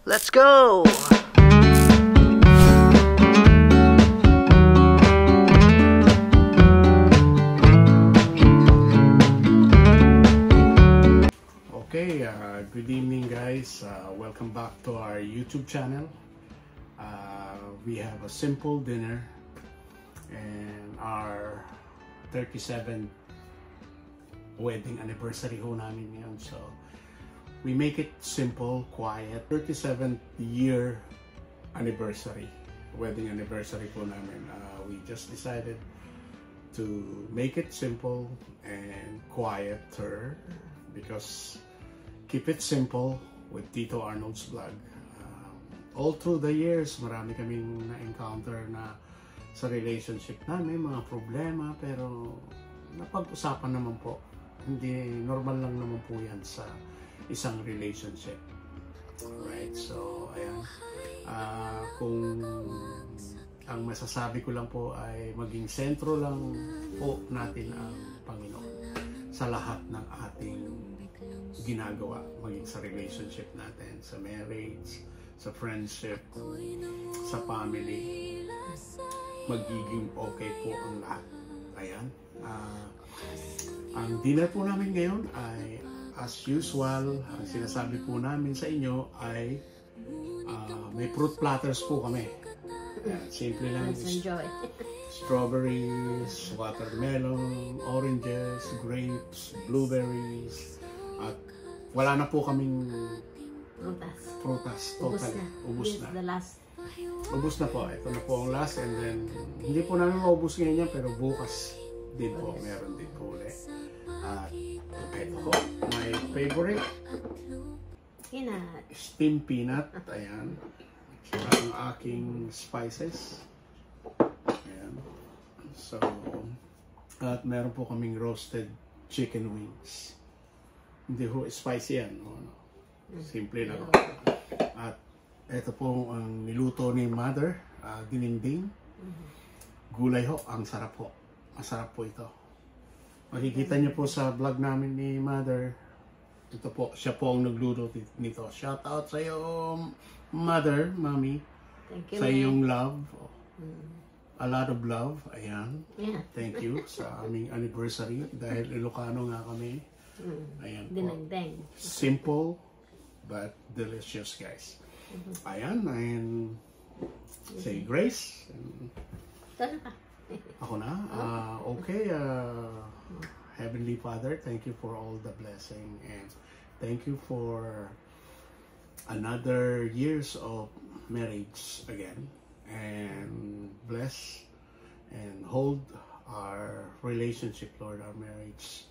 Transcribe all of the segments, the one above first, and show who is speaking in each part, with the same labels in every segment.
Speaker 1: Let's go! Okay, good evening guys. Welcome back to our YouTube channel. We have a simple dinner and our 37th wedding anniversary ho namin ngayon. So we make it simple, quiet. 37th year anniversary, wedding anniversary po namin. We just decided to make it simple and quieter because keep it simple with Tito Arnold's vlog. All through the years, marami kaming na-encounter na sa relationship namin, mga problema, pero napag-usapan naman po. Hindi, normal lang naman po yan sa isang relationship. Alright, so ayan. Kung ang masasabi ko lang po ay maging sentro lang po natin ang Panginoon sa lahat ng ating ginagawa, maging sa relationship natin, sa marriage, sa friendship, sa family, magiging okay po ang lahat. Ayan. Ang dinner po namin ngayon ay as usual, ang sinasabi po namin sa inyo ay may fruit platters po kami. Ayan, simple lang. Strawberries, watermelon, oranges, grapes, blueberries, at wala na po kaming prutas. Totally. Ubus na.
Speaker 2: The last.
Speaker 1: Ubus na po. Ito na po ang last, and then hindi po namin maubos ngayon yan, pero bukas din po. Meron din po ulit. At ito po, my favorite.
Speaker 2: Peanut.
Speaker 1: Steamed peanut. Ayan. Ang aking spices. Ayan. So, at meron po kaming roasted chicken wings. Hindi ho, spicy yan. No? Simple lang. At ito po ang niluto ni Mother, dinding. Gulay ho, ang sarap po. Masarap po ito. Makikita niyo po sa vlog namin ni Mother. Ito po, siya po ang nagluto nito. Shout out sa iyo, Mother, Mommy.
Speaker 2: Thank you.
Speaker 1: Sa iyong love. A lot of love. Ayan.
Speaker 2: Yeah.
Speaker 1: Thank you sa aming anniversary. Dahil Ilocano nga kami. Ayan po.
Speaker 2: Dinagdang.
Speaker 1: Simple but delicious, guys. Ayan, and say grace. And
Speaker 2: Tara ka.
Speaker 1: ako na. Okay, Heavenly Father, thank you for all the blessing and thank you for another years of marriage again, and bless and hold our relationship, Lord, our marriage,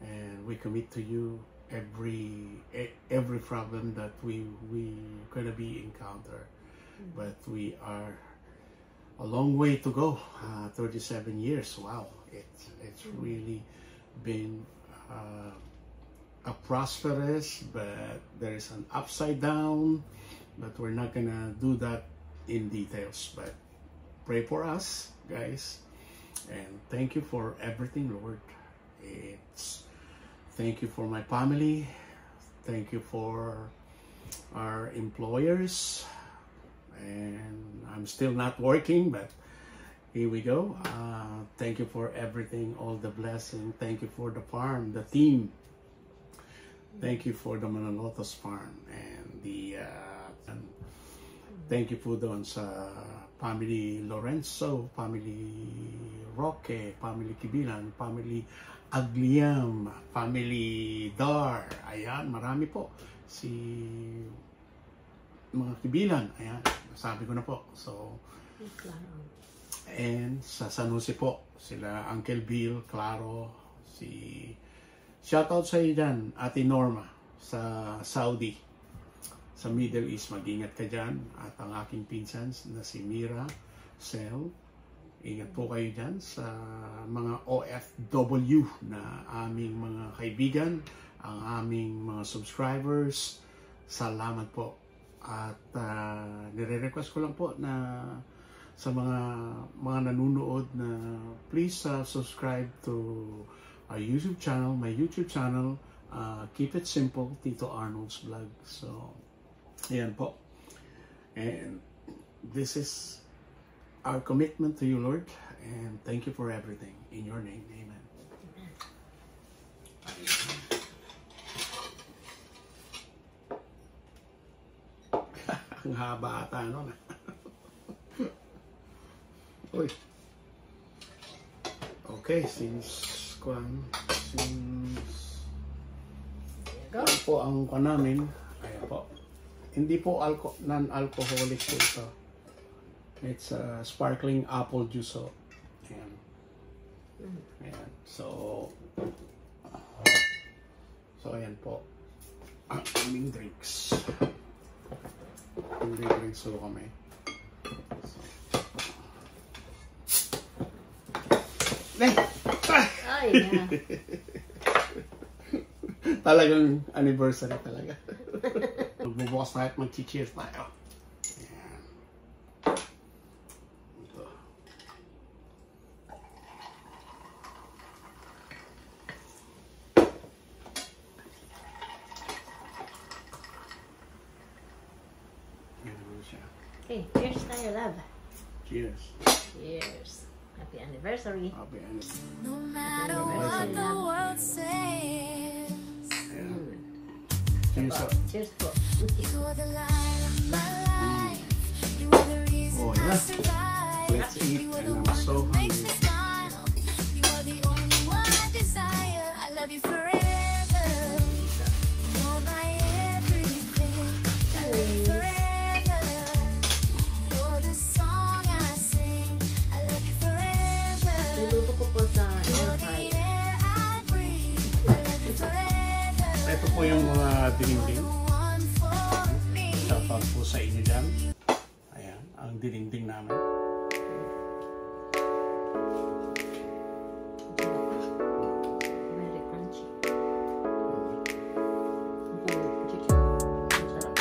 Speaker 1: and we commit to you every problem that we gonna be encounter, but we are a long way to go. 37 years, wow, it's really been a prosperous, but there is an upside down, but we're not gonna do that in details, but pray for us, guys, and thank you for everything, Lord. Thank you for my family. Thank you for our employers. And I'm still not working, but here we go. Thank you for everything, all the blessing. Thank you for the farm, the team. Thank you for the Manalotos farm. And and thank you po doon sa family Lorenzo, family Roque, family Kibilan, family Agliam, family Dar. Ayan, marami po. Si mga Kibilan, ayan, sabi ko na po. So, and sa San Jose po, sila Uncle Bill, Claro, shoutout sa iyo dyan, Ate Norma, sa Saudi, sa Middle East, mag-ingat ka dyan. At ang aking pinsans na si Mira, Sel, ingat po kayo dyan sa mga OFW na aming mga kaibigan, ang aming mga subscribers. Salamat po. At nire-request ko lang po na sa mga nanonood na please subscribe to our YouTube channel, my YouTube channel. Keep it simple, Tito Arnold's vlog. So, ayan po. And this is our commitment to you, Lord, and thank you for everything. In your name, amen. Ang haba ata nun. Uy. Okay, since
Speaker 2: Go.
Speaker 1: ano po ang namin, ayan po. Hindi po non-alcoholic po ito. It's sparkling apple juice. So, ayan. Ayan. So ayan po. Ang aming drinks. Hindi drinks po kami.
Speaker 2: Ay, yeah.
Speaker 1: Talagang anniversary talaga. Magbubukas tayo at mag-cheers tayo. Ayan. Ito. Ayan siya.
Speaker 2: Okay, cheers tayo, love.
Speaker 1: Cheers.
Speaker 2: Cheers. Happy anniversary.
Speaker 1: Happy anniversary.
Speaker 3: No matter what the world says,
Speaker 1: Ayan. Cheers up.
Speaker 2: Cheers po.
Speaker 3: you are the light of my life. You are the reason
Speaker 1: Oh,
Speaker 3: I
Speaker 1: yeah.
Speaker 3: survive.
Speaker 1: Let's eat,
Speaker 3: You are
Speaker 1: and
Speaker 3: the
Speaker 1: I'm
Speaker 3: one
Speaker 1: so
Speaker 3: who makes me
Speaker 1: hungry.
Speaker 3: smile. You are the only one I desire. I love you forever. You're my everything. I love you forever. You're the song I sing. I love you forever.
Speaker 2: Niluto ko po sa
Speaker 3: You're
Speaker 2: air
Speaker 3: the
Speaker 2: fryer.
Speaker 3: air I breathe. I love you forever.
Speaker 1: Ito po yung mga dinding.
Speaker 3: One for me.
Speaker 1: Shoutout po sa inyo dyan. Ayan, ang dinding namin.
Speaker 2: Very crunchy. Ang chicken. Ang sarap.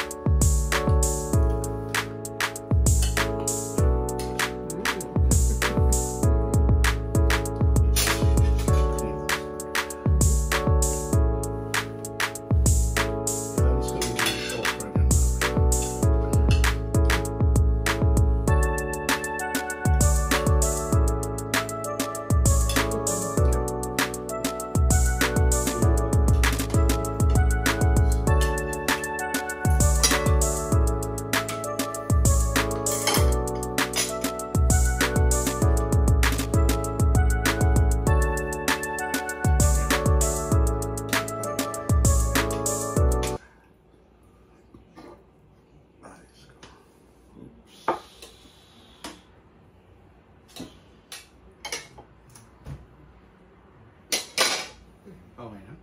Speaker 1: Okay na?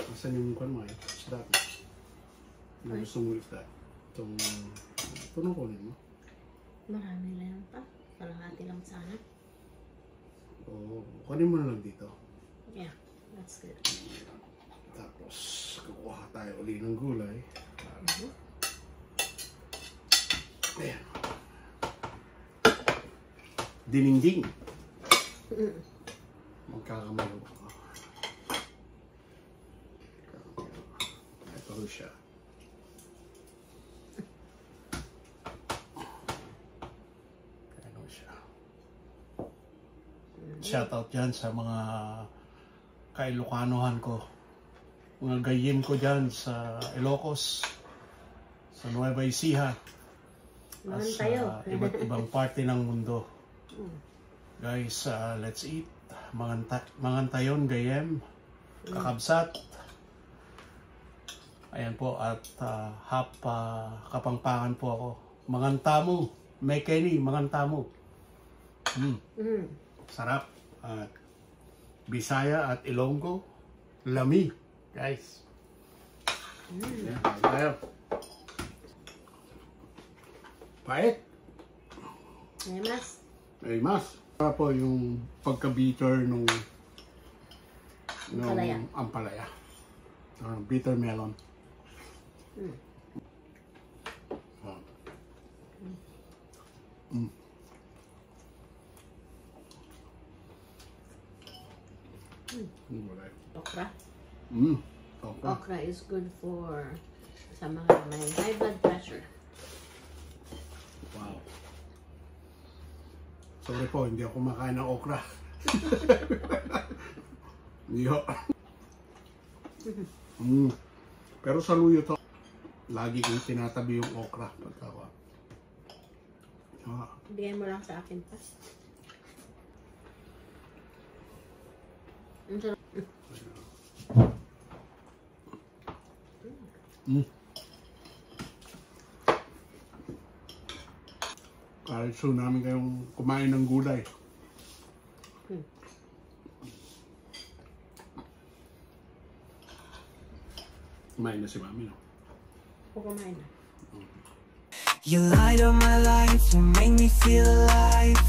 Speaker 1: Masan yung kwan mo eh? Isda ko. Ano gusto mo isda? Itong kunin mo.
Speaker 2: Marami na yan pa. Kalahati lang sana.
Speaker 1: O kunin mo na lang dito.
Speaker 2: Yeah, that's good.
Speaker 1: Tapos kukuha tayo uli ng gulay. Ayan. Dininding. Magkakamalo ako. Ito siya. Ano siya. Shoutout yan sa mga Kailocanohan ko. Mga gayim ko dyan sa Ilocos, sa Nueva Ecija, at
Speaker 2: Naman
Speaker 1: sa
Speaker 2: tayo.
Speaker 1: iba't ibang parte ng mundo. Guys, let's eat. Mangantayon, gayem, kakabsat. Ayan po, at kapangpangan po ako. Mangantamo, Mekeni, mangantamo. Sarap. At Bisaya at Ilonggo, lami. Guys. Ayan, tayo. Pait.
Speaker 2: May mas.
Speaker 1: May mas. Para po yung pagka-bitter nung
Speaker 2: Ampalaya.
Speaker 1: ampalaya. Bitter melon.
Speaker 2: Okra.
Speaker 1: Okay.
Speaker 2: Okra is good for sa mga may high blood pressure.
Speaker 1: Sorry po, hindi ako kumakain ng okra. Hindi ho. Pero sa luyo to, lagi kong tinatabi yung okra. Pagkawa.
Speaker 2: Bigyan mo lang sa akin pa. Ang sarap.
Speaker 1: Kahit so namin kayong kumain ng gulay. Kumain na si Mami, no?
Speaker 2: Kumain na.
Speaker 4: You light up my life, you make me feel alive.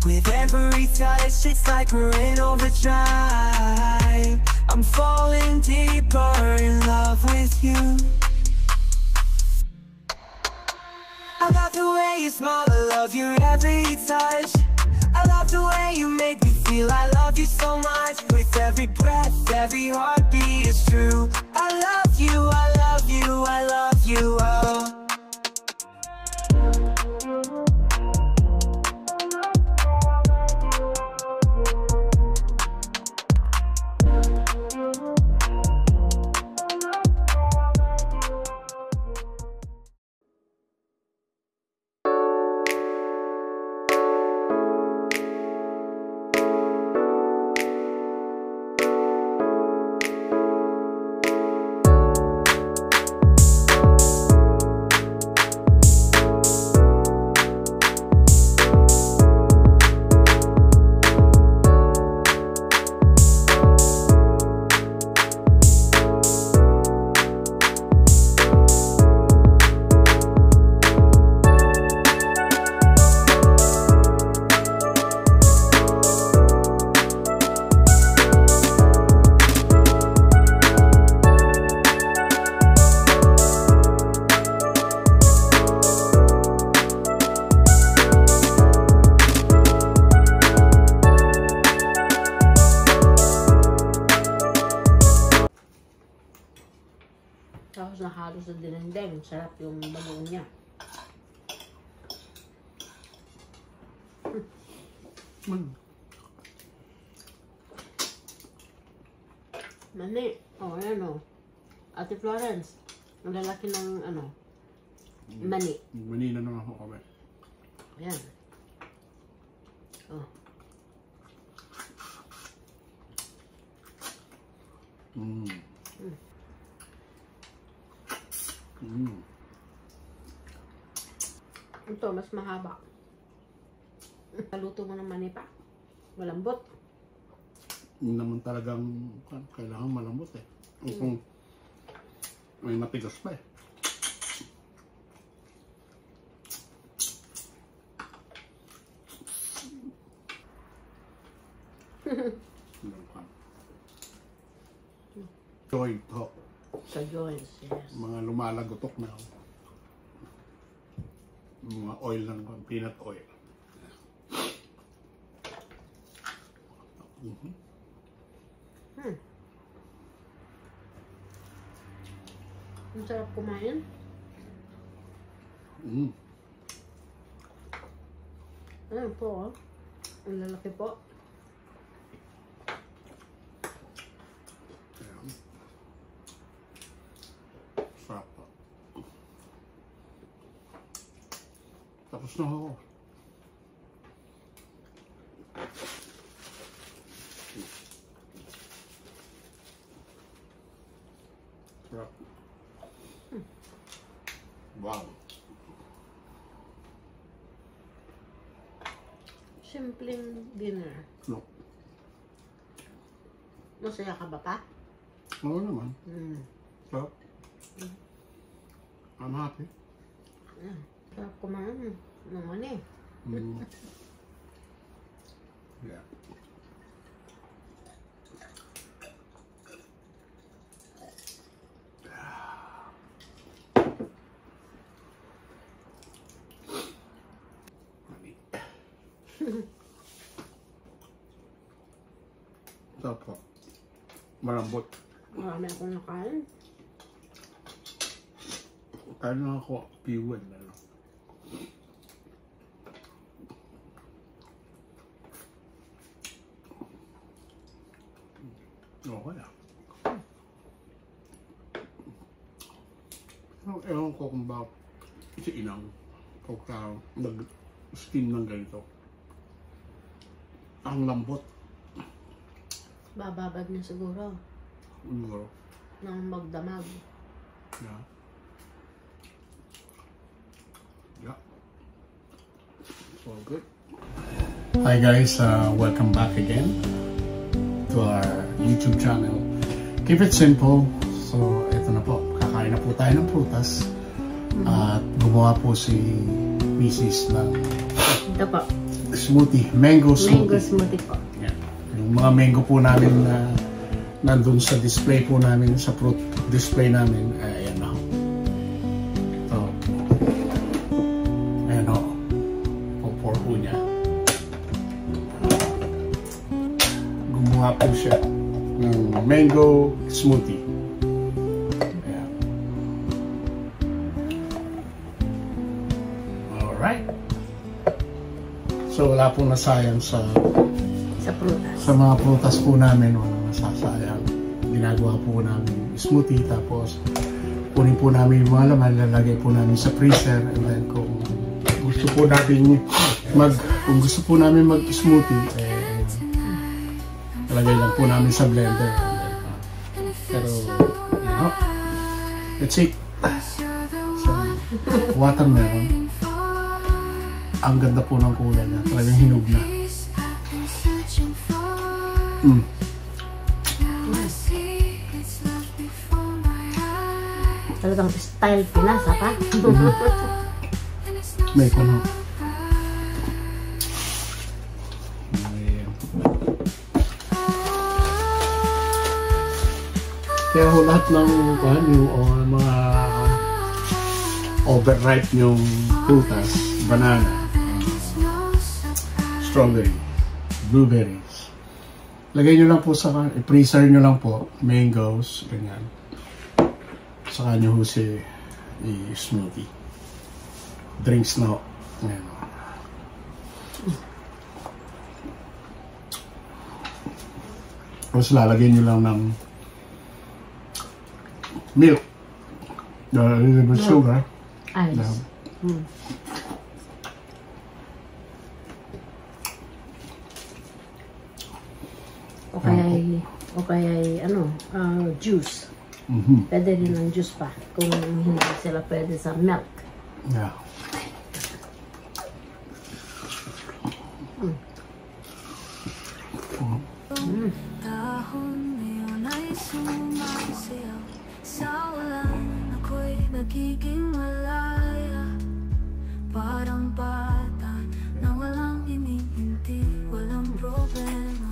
Speaker 4: With every touch, it's like we're in overdrive. I'm falling deeper in love with you. I love the way you smile, I love your every touch. I love the way you make me feel, I love you so much. With every breath, every heartbeat is true. I love you, I love you, I love you, oh.
Speaker 2: Tapos nahalo sa dinendeng. Sarap yung bagoong niya. Mani. Oh, ayan o. Ate Florence. Ang lalaki ng ano. Mani.
Speaker 1: Mani na naman ako kami.
Speaker 2: Ayan. Oh. Ito, mas mahaba. Kaluto mo ng mani pa. Malambot.
Speaker 1: Hindi naman talagang kailangan malambot eh. Kung may matigas pa eh. Joint ho.
Speaker 2: Sa joints, yes.
Speaker 1: Mga lumalagotok na. Mga oil lang, peanut oil.
Speaker 2: Ang sarap kumain. Ayan po, oh. Ang lalaki po.
Speaker 1: Sarap po. Tapos na ako. Sarap. Wow.
Speaker 2: Simpleng dinner.
Speaker 1: No.
Speaker 2: Masaya ka ba pa?
Speaker 1: Oo naman. Sarap. I'm happy.
Speaker 2: Sarap kumain ng mani.
Speaker 1: Yeah. Sarap po. Malambot.
Speaker 2: Marami akong nakain.
Speaker 1: Kaya na ako piwan. Okay ah. Ewan ko kung ba si inang pagka nag-steam ng ganito. Ang lambot.
Speaker 2: Bababad na siguro.
Speaker 1: Siguro.
Speaker 2: Nang magdamag.
Speaker 1: Yeah. Yeah. So good. Hi guys, welcome back again to our YouTube channel. Keep it simple. So ito na po, kakain na po tayo ng prutas. At gumawa po si Mrs. ng
Speaker 2: Ito po.
Speaker 1: smoothie, mango smoothie.
Speaker 2: Mango smoothie po.
Speaker 1: Yeah. Yung mga mango po namin na nandun sa display po namin, sa fruit display namin, ayan na. So, ayan o. Pour po niya. Gumawa po siya ng mango smoothie. Ayan. Alright. So, wala pong nasayang sa
Speaker 2: Prutas.
Speaker 1: sa mga prutas po namin, walang nasasayang. Ginagawa po namin smoothie, tapos kunin po namin yung mga laman, lalagay po namin sa freezer, and then kung gusto po namin mag smoothie, lalagay lang po namin sa blender. Pero you know, let's see. So, watermelon, ang ganda po ng kulay niya, talagang hinog na.
Speaker 2: Talagang style Pinasa pa.
Speaker 1: May kuno. Kaya ho lahat ng mga overripe yung prutas, banana, strawberry, blueberries. Lagay nyo lang po sa freezer nyo lang po, mangoes, ganyan. Saka nyo ho i-smoothie. Drinks na ho. Ayan. Tapos lalagay nyo lang ng milk. A little bit sugar.
Speaker 2: Ice. O kaya juice. Pwede rin ng juice pa. Kung hindi sila pwede sa milk.
Speaker 1: Yeah.
Speaker 3: Dahon ngayon ay sumasayaw sa ulan, ako'y nagiging malaya. Parang bata na walang hinihintay, walang problema.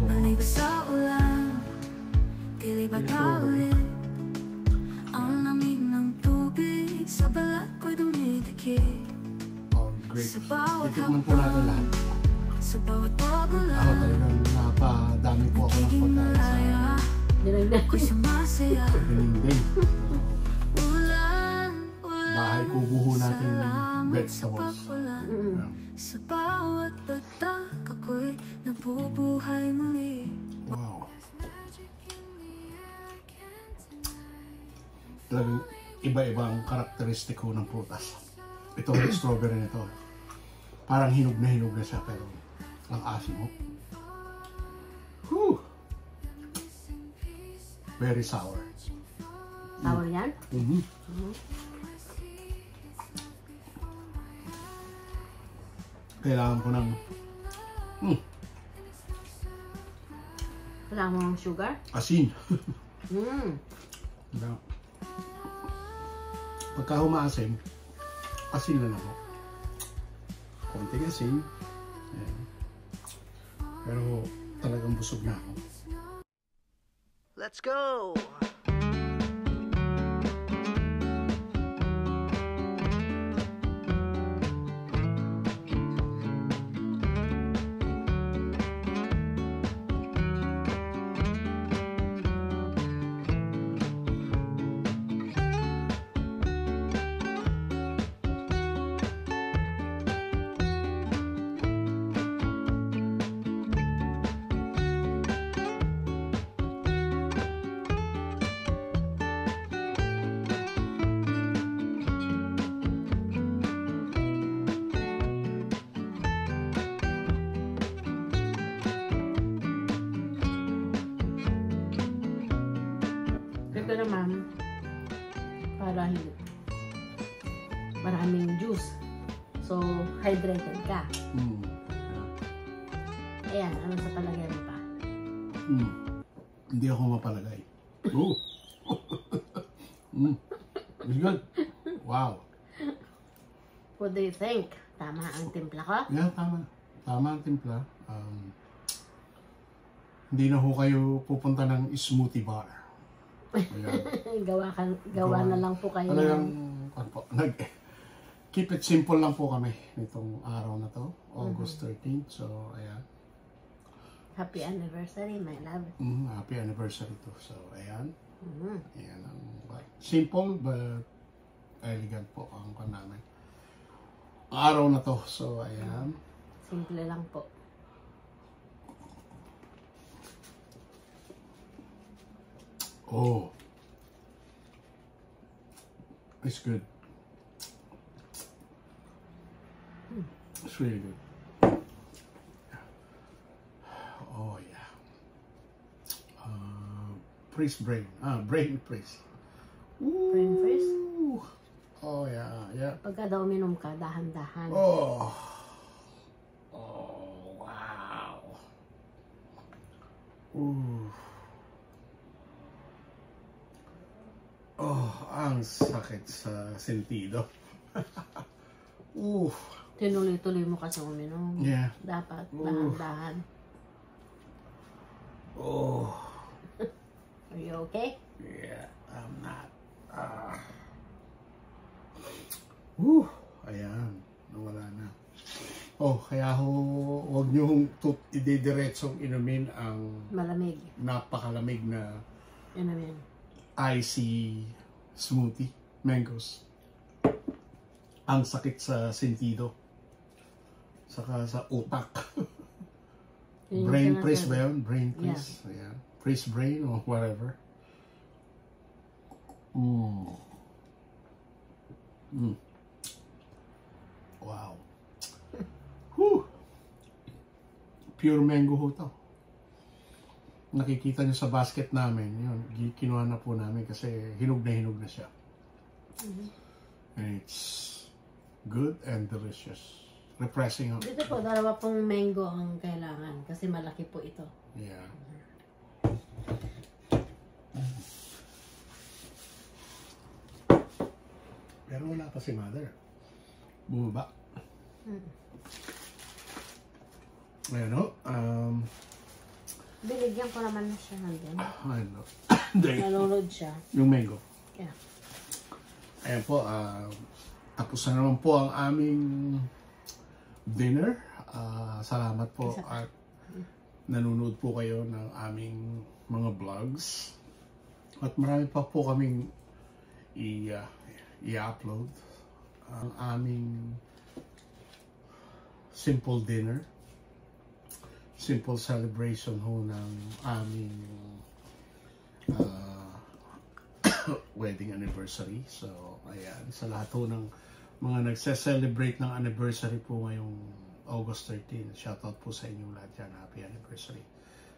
Speaker 3: Manig sa ulan, tili batawin. Ang lamig ng tubig sa balat ko'y dumidikit.
Speaker 1: Oh, great.
Speaker 3: Sa bawat
Speaker 1: Titikman po natin lahat.
Speaker 3: Sa bawat pagulan,
Speaker 1: Ako talagang napadami po ako ng
Speaker 3: nagiging
Speaker 1: pagkain sa
Speaker 3: malaya.
Speaker 2: Dinagdag.
Speaker 3: Ako'y sumasaya.
Speaker 1: Dinding.
Speaker 3: Ulan,
Speaker 1: Bahay kubo ho natin ng
Speaker 3: salamat sa
Speaker 1: vegetables.
Speaker 3: pag-ulan.
Speaker 1: Yeah.
Speaker 3: Sa bawat tatak ako'y nabubuhay muli.
Speaker 1: Wow. Talagang iba-ibang karakteristik ho ng prutas. Ito yung strawberry nito. Parang hinog na siya, pero ang asim ho. Whew. Very sour.
Speaker 2: Sour yan?
Speaker 1: Kailangan ko ng
Speaker 2: Kailangan mo ng sugar?
Speaker 1: asin.
Speaker 2: Mm.
Speaker 1: Pagka humaasim, asin na lang ako. Konting asin. Ayan. Pero talagang busog na ako.
Speaker 5: Let's go!
Speaker 2: para maraming juice. So, hydrated ka. Ayan, ano sa palagay mo pa?
Speaker 1: Hindi ako mapalagay. Oh. It's good. Wow.
Speaker 2: What do you think? Tama ang timpla ko?
Speaker 1: Yeah, tama. Tama ang timpla. Hindi na ho kayo pupunta ng smoothie bar. Ayan.
Speaker 2: gawa na lang po kayo.
Speaker 1: Talagang, keep it simple lang po kami nitong araw na to, August 13th. So, ayan.
Speaker 2: Happy anniversary, my love.
Speaker 1: Happy anniversary to. So, ayan. Ayan ang simple but elegant po ang namin. Ang araw na to. So, ayan.
Speaker 2: Simple lang po.
Speaker 1: Oh. It's good. It's really good. Oh, yeah. Freeze brain. Brain freeze.
Speaker 2: Brain freeze?
Speaker 1: Oh, yeah, yeah.
Speaker 2: Pagka daw uminom ka, dahan-dahan.
Speaker 1: Oh. Oh, wow. Ooh. Oh, ang sakit sa sentido.
Speaker 2: Tinuloy-tuloy mo kasi uminom.
Speaker 1: Yeah.
Speaker 2: Dapat dahan-dahan.
Speaker 1: Oh.
Speaker 2: Are you okay?
Speaker 1: Yeah, I'm not. Ayan. Nawala na. Oh, kaya huwag nyo ididiretsong inumin ang
Speaker 2: Malamig.
Speaker 1: napakalamig na
Speaker 2: Inumin.
Speaker 1: icy smoothie, mangoes. Ang sakit sa sentido. Saka sa utak. Brain freeze ba yun? Brain freeze. Yeah. Ayan. Freeze brain or whatever. Wow. Whew. Pure mango ho to. Nakikita nyo sa basket namin, yun, kinuha na po namin kasi hinog na siya. And it's good and delicious. Refreshing.
Speaker 2: Dito po, dalawa pong mango ang kailangan kasi malaki po ito.
Speaker 1: Yeah. Pero wala pa si Mother. Bumaba. Ayan o.
Speaker 2: Binigyan ko naman na siya nandyan.
Speaker 1: Ano?
Speaker 2: Nalunod siya.
Speaker 1: Yung mango.
Speaker 2: Yeah.
Speaker 1: Ayan po. Tapos na naman po ang aming dinner. Salamat po at nanonood po kayo ng aming mga vlogs. At marami pa po kaming i-upload ang aming simple dinner, simple celebration ho ng aming wedding anniversary. So, ayan, sa lahat ho ng mga nagse-celebrate ng anniversary po ngayong August 13, shoutout po sa inyong lahat dyan. Happy anniversary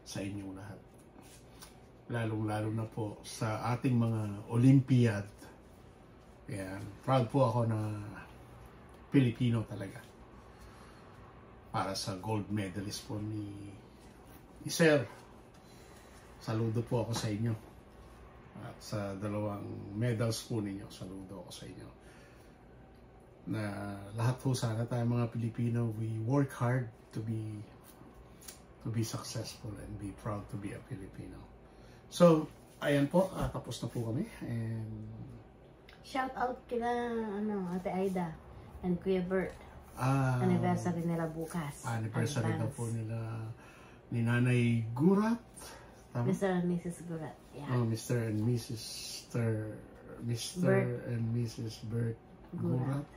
Speaker 1: sa inyong lahat. Lalong-lalo na po sa ating mga Olympiad. Ayan, proud po ako na Pilipino talaga. Para sa gold medalist po ni Sir. Saludo po ako sa inyo. At sa dalawang medals po ninyo, saludo ako sa inyo. Na lahat po sana tayo mga Pilipino, we work hard to be successful and be proud to be a Filipino. So, ayan po, tapos na po kami. And
Speaker 2: shout out kila Ate Aida and Kuya Bert. Anniversary nila bukas.
Speaker 1: Anniversary daw po nila ni Nanay Gurat. Tama?
Speaker 2: Mr. and Mrs. Gurat. Yeah.
Speaker 1: Mr. and Mrs. Bert Gurat.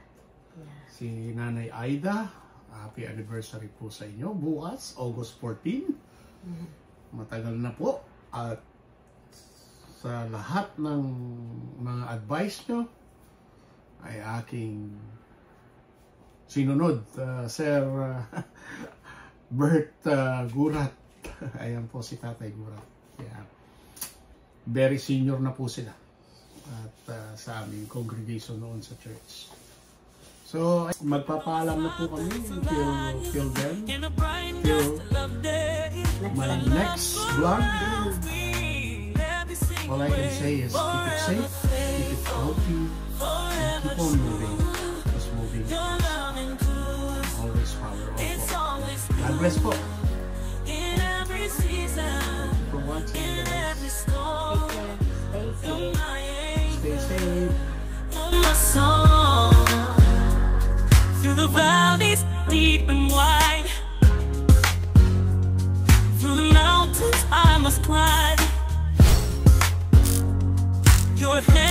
Speaker 2: Yeah.
Speaker 1: Si Nanay Aida, happy anniversary po sa inyo. Bukas, August 14. Matagal na po. At sa lahat ng mga advice nyo ay aking sinunod, Sir Bert Gurat. Ayan po si Tatay Gurat. Yeah. Very senior na po sila. at sa aming congregation noon sa church. So, magpapaalam na po kami till then. Till my next vlog. All I can say is keep it safe, keep it healthy, and keep on moving. Because moving is always power. God bless po. For watching, guys. Stay safe.
Speaker 4: My song through the valleys deep and wide, through the mountains I must climb. Your hand